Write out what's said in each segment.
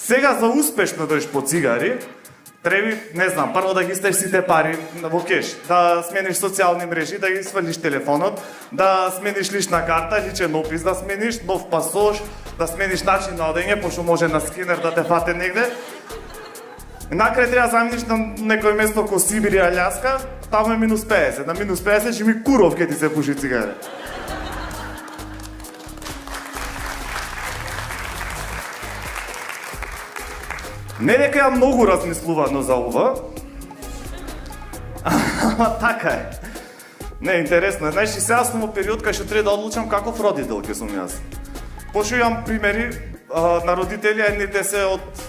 Сега за успешно да идеш по цигари, треби, не знам, прво да ги стеш сите пари во кеш, да смениш социјални мрежи, да ги свалиш телефонот, да смениш лична карта, личен опис да смениш, нов пасош, да смениш начин на одење, пошто може на скинер да те фате негде. Накрај треба заминиш на некој место ко Сибир и Аљаска, таму е минус 50, на минус 50 ќе ми куров ке ти се пуши цигаре. Не дека ја многу размислувано за ова, ама така е. Не, интересно е. Знаеш, и сега сум во период кај што треба да одлучам каков родител ќе сум јас. Пошто имам примери на родители, едните се од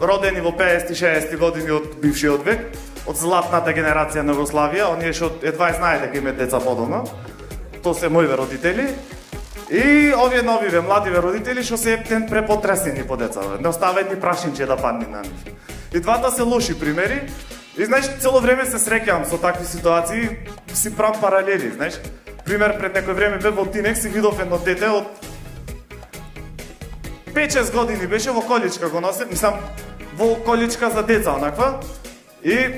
родени во 50-60 години од бившиот век, од златната генерација на Југославија, оние што едва знаат дека имаат деца подома. Тоа се моите родители. И овие новиве младиве родители што се ептен препотресени по децата, не оставаат ни прашинче да падне на нив. И двата се лоши примери. И знаеш, цело време се среќавам со такви ситуации, си правам паралели, знаеш. Пример, пред некој време бев во Тинек, си видов едно дете од 5-6 години беше во количка го носе, мислам, во количка за деца, онаква. И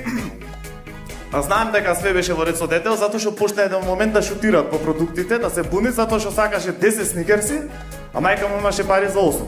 знаем дека све беше во ред со детето, затоа што почна еден момент да шутираат по продуктите, да се буни, затоа што сакаше 10 сникерси, а мајка му имаше пари за 8.